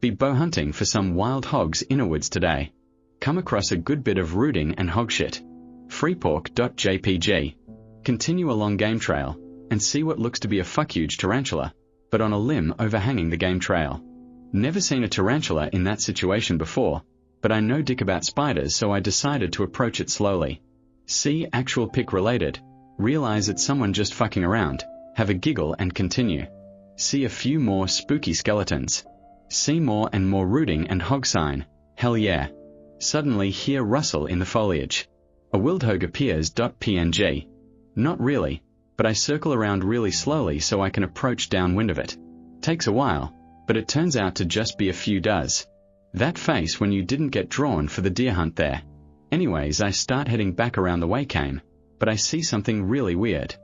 Be bow hunting for some wild hogs inner woods today. Come across a good bit of rooting and hog shit. Freepork.jpg. Continue along game trail, and see what looks to be a fuck-huge tarantula, but on a limb overhanging the game trail. Never seen a tarantula in that situation before, but I know dick about spiders, so I decided to approach it slowly. See actual pic related, realize it's someone just fucking around, have a giggle and continue. See a few more spooky skeletons. See more and more rooting and hog sign, hell yeah. Suddenly hear rustle in the foliage. A wildhog appears. PNG. Not really, but I circle around really slowly so I can approach downwind of it. Takes a while, but it turns out to just be a few does. That face when you didn't get drawn for the deer hunt there. Anyways, I start heading back around the way came, but I see something really weird.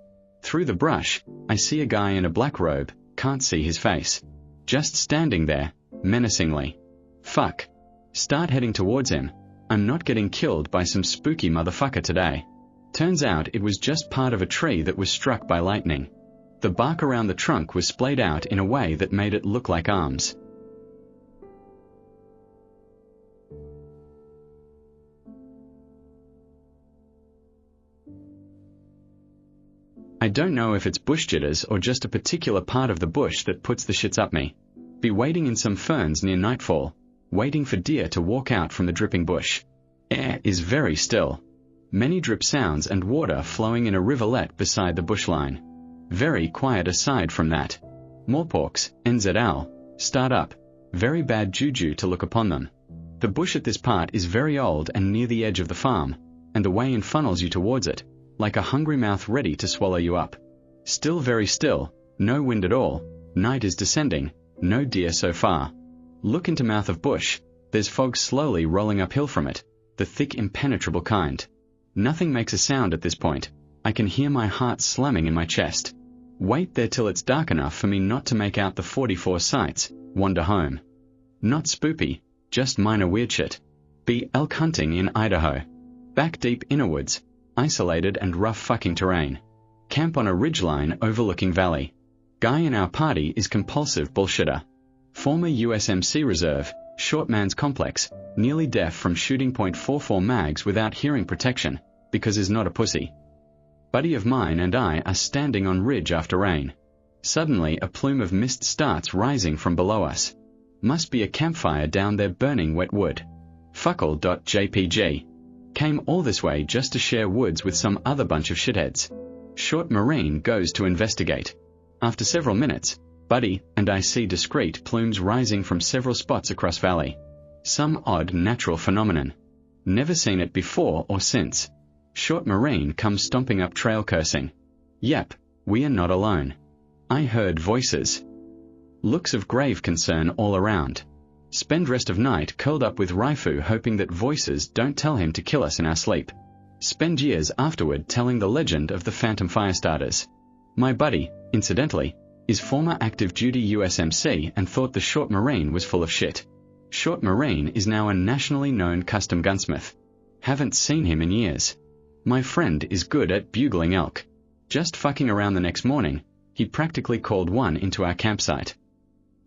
Through the brush, I see a guy in a black robe, can't see his face. Just standing there, menacingly. Fuck. Start heading towards him. I'm not getting killed by some spooky motherfucker today. Turns out it was just part of a tree that was struck by lightning. The bark around the trunk was splayed out in a way that made it look like arms. I don't know if it's bush jitters or just a particular part of the bush that puts the shits up me. Be waiting in some ferns near nightfall, waiting for deer to walk out from the dripping bush. Air is very still. Many drip sounds and water flowing in a rivulet beside the bushline. Very quiet aside from that. Moreporks, NZL, start up. Very bad juju to look upon them. The bush at this part is very old and near the edge of the farm, and the way in funnels you towards it, like a hungry mouth ready to swallow you up. Still very still, no wind at all, night is descending, no deer so far. Look into mouth of bush, there's fog slowly rolling uphill from it, the thick impenetrable kind. Nothing makes a sound at this point, I can hear my heart slamming in my chest. Wait there till it's dark enough for me not to make out the 44 sights, wander home. Not spoopy, just minor weird shit. Be elk hunting in Idaho. Back deep inner woods, isolated and rough fucking terrain. Camp on a ridgeline overlooking valley. Guy in our party is compulsive bullshitter. Former USMC reserve, short man's complex, nearly deaf from shooting .44 mags without hearing protection, because is not a pussy. Buddy of mine and I are standing on ridge after rain. Suddenly a plume of mist starts rising from below us. Must be a campfire down there burning wet wood. Fuckle.jpg. Came all this way just to share woods with some other bunch of shitheads. Short Marine goes to investigate. After several minutes, Buddy and I see discrete plumes rising from several spots across valley. Some odd natural phenomenon. Never seen it before or since. Short Marine comes stomping up trail cursing. Yep, we are not alone. I heard voices. Looks of grave concern all around. Spend rest of night curled up with Raifu hoping that voices don't tell him to kill us in our sleep. Spend years afterward telling the legend of the phantom firestarters. My buddy, incidentally, is former active duty USMC and thought the Short Marine was full of shit. Short Marine is now a nationally known custom gunsmith. Haven't seen him in years. My friend is good at bugling elk. Just fucking around the next morning, he practically called one into our campsite.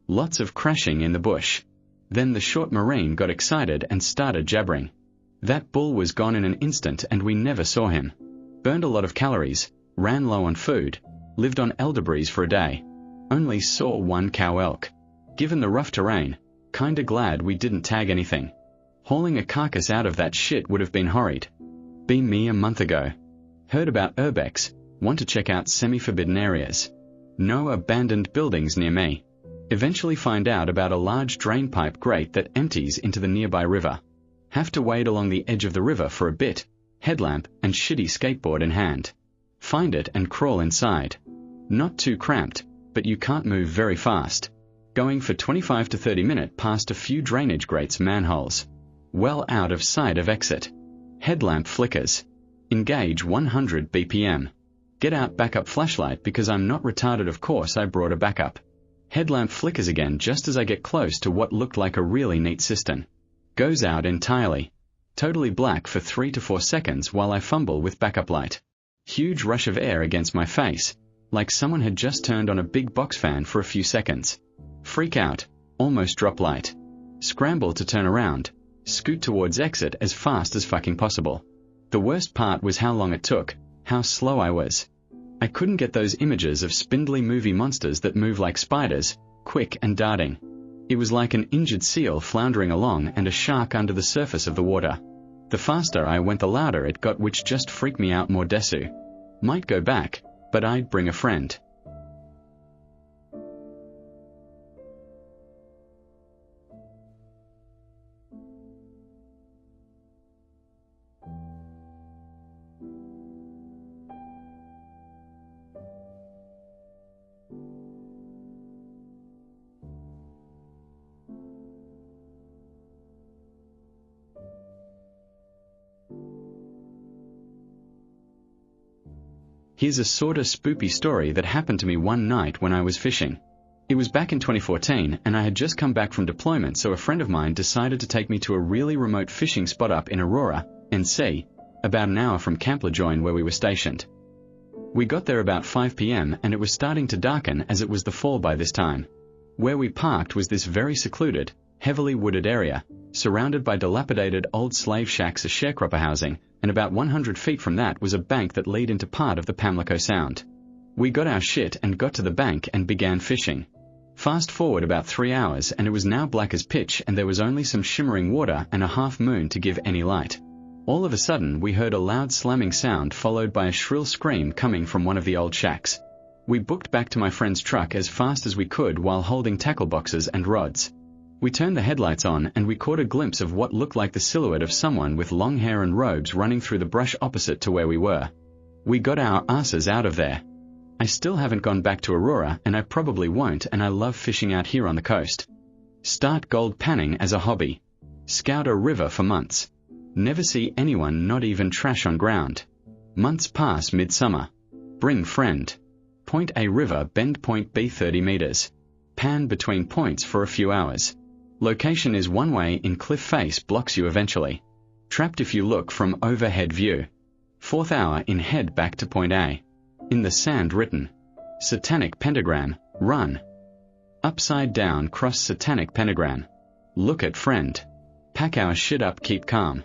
Lots of crashing in the bush. Then the Short Marine got excited and started jabbering. That bull was gone in an instant and we never saw him. Burned a lot of calories, ran low on food, lived on elderberries for a day. Only saw one cow elk. Given the rough terrain, kinda glad we didn't tag anything. Hauling a carcass out of that shit would have been horrid. Be me a month ago. Heard about urbex, want to check out semi-forbidden areas. No abandoned buildings near me. Eventually find out about a large drain pipe grate that empties into the nearby river. Have to wade along the edge of the river for a bit, headlamp and shitty skateboard in hand. Find it and crawl inside. Not too cramped, but you can't move very fast. Going for 25 to 30 minutes past a few drainage grates manholes. Well out of sight of exit. Headlamp flickers. Engage 100 BPM. Get out backup flashlight because I'm not retarded, of course I brought a backup. Headlamp flickers again just as I get close to what looked like a really neat cistern. Goes out entirely. Totally black for 3 to 4 seconds while I fumble with backup light. Huge rush of air against my face, like someone had just turned on a big box fan for a few seconds. Freak out, almost drop light. scramble to turn around, scoot towards exit as fast as fucking possible. The worst part was how long it took, how slow I was. I couldn't get those images of spindly movie monsters that move like spiders, quick and darting. It was like an injured seal floundering along and a shark under the surface of the water. The faster I went the louder it got, which just freaked me out more. Desu. Might go back, but I'd bring a friend. Here's a sorta spoopy story that happened to me one night when I was fishing. It was back in 2014 and I had just come back from deployment, so a friend of mine decided to take me to a really remote fishing spot up in Aurora, NC, about an hour from Camp Lejeune where we were stationed. We got there about 5 p.m. and it was starting to darken as it was the fall by this time. Where we parked was this very secluded, heavily wooded area, surrounded by dilapidated old slave shacks as sharecropper housing, and about 100 feet from that was a bank that led into part of the Pamlico Sound. We got our shit and got to the bank and began fishing. Fast forward about 3 hours and it was now black as pitch and there was only some shimmering water and a half moon to give any light. All of a sudden we heard a loud slamming sound followed by a shrill scream coming from one of the old shacks. We booked back to my friend's truck as fast as we could while holding tackle boxes and rods. We turned the headlights on and we caught a glimpse of what looked like the silhouette of someone with long hair and robes running through the brush opposite to where we were. We got our asses out of there. I still haven't gone back to Aurora and I probably won't, and I love fishing out here on the coast. Start gold panning as a hobby. Scout a river for months. Never see anyone, not even trash on ground. Months pass midsummer. Bring friend. Point A river, bend point B 30 meters. Pan between points for a few hours. Location is one way in cliff face, blocks you eventually. Trapped if you look from overhead view. 4th hour in, head back to point A. In the sand written. Satanic pentagram, run. Upside down cross satanic pentagram. Look at friend. Pack our shit up, keep calm.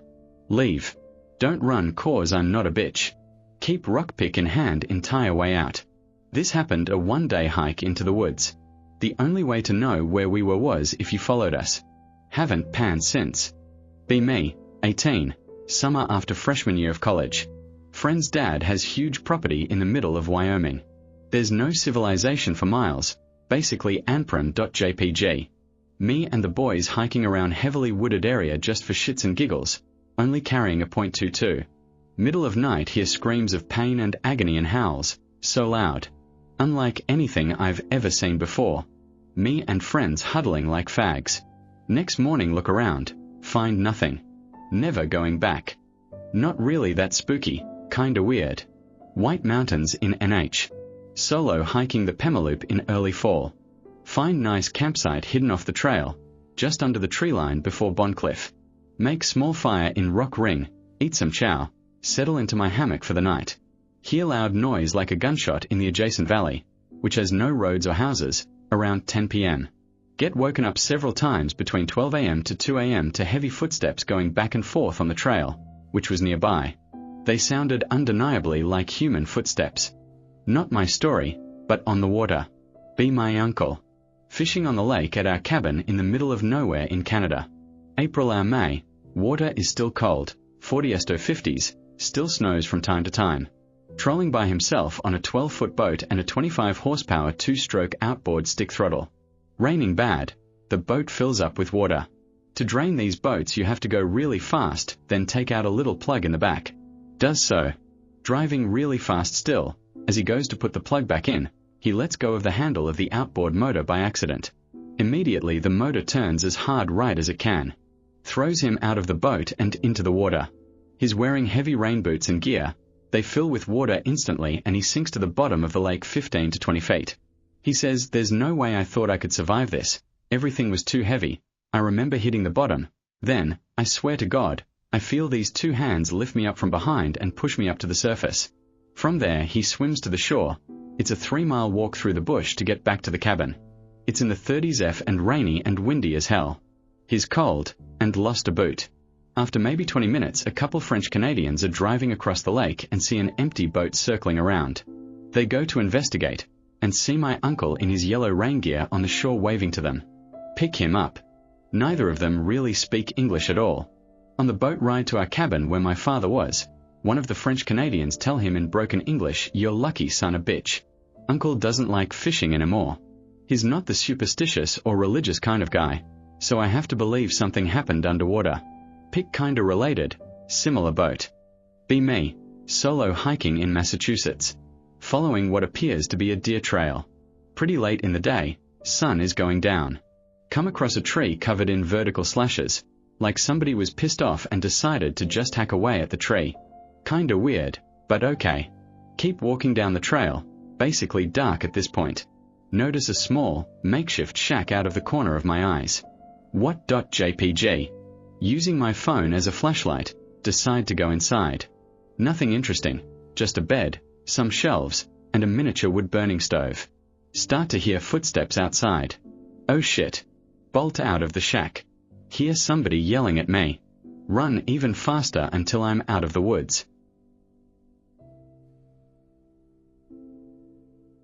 Leave. Don't run cause I'm not a bitch. Keep rock pick in hand entire way out. This happened a one-day hike into the woods. The only way to know where we were was if you followed us. Haven't panned since. Be me, 18, summer after freshman year of college. Friend's dad has huge property in the middle of Wyoming. There's no civilization for miles, basically anprim.jpg. Me and the boys hiking around heavily wooded area just for shits and giggles, only carrying a .22. Middle of night hear screams of pain and agony and howls, so loud. Unlike anything I've ever seen before. Me and friends huddling like fags. Next morning look around, find nothing. Never going back. Not really that spooky, kinda weird. White Mountains in NH. Solo hiking the Pemaloop in early fall. Find nice campsite hidden off the trail, just under the tree line before Bondcliff. Make small fire in rock ring, eat some chow, settle into my hammock for the night. Hear loud noise like a gunshot in the adjacent valley, which has no roads or houses, around 10 p.m. Get woken up several times between 12 a.m. to 2 a.m. to heavy footsteps going back and forth on the trail, which was nearby. They sounded undeniably like human footsteps. Not my story, but on the water. Be my uncle. Fishing on the lake at our cabin in the middle of nowhere in Canada. April or May, water is still cold, 40°-50s, still snows from time to time. Trolling by himself on a 12-foot boat and a 25-horsepower 2-stroke outboard stick throttle. Raining bad, the boat fills up with water. To drain these boats you have to go really fast, then take out a little plug in the back. Does so. Driving really fast still, as he goes to put the plug back in, he lets go of the handle of the outboard motor by accident. Immediately the motor turns as hard right as it can. Throws him out of the boat and into the water. He's wearing heavy rain boots and gear. They fill with water instantly and he sinks to the bottom of the lake 15 to 20 feet. He says, "There's no way I thought I could survive this. Everything was too heavy. I remember hitting the bottom. Then, I swear to God, I feel these two hands lift me up from behind and push me up to the surface." From there he swims to the shore. It's a 3-mile walk through the bush to get back to the cabin. It's in the 30s F and rainy and windy as hell. He's cold, and lost a boot. After maybe 20 minutes, a couple French Canadians are driving across the lake and see an empty boat circling around. They go to investigate, and see my uncle in his yellow rain gear on the shore waving to them. Pick him up. Neither of them really speak English at all. On the boat ride to our cabin where my father was, one of the French Canadians tell him in broken English, "You're lucky, son of a bitch. Uncle doesn't like fishing anymore." He's not the superstitious or religious kind of guy, so I have to believe something happened underwater. Pick kinda related, similar boat. Be me, solo hiking in Massachusetts, following what appears to be a deer trail. Pretty late in the day, sun is going down. Come across a tree covered in vertical slashes, like somebody was pissed off and decided to just hack away at the tree. Kinda weird, but okay. Keep walking down the trail, basically dark at this point. Notice a small, makeshift shack out of the corner of my eyes. What.jpg? Using my phone as a flashlight, decide to go inside. Nothing interesting, just a bed, some shelves, and a miniature wood-burning stove. Start to hear footsteps outside. Oh shit. Bolt out of the shack. Hear somebody yelling at me. Run even faster until I'm out of the woods.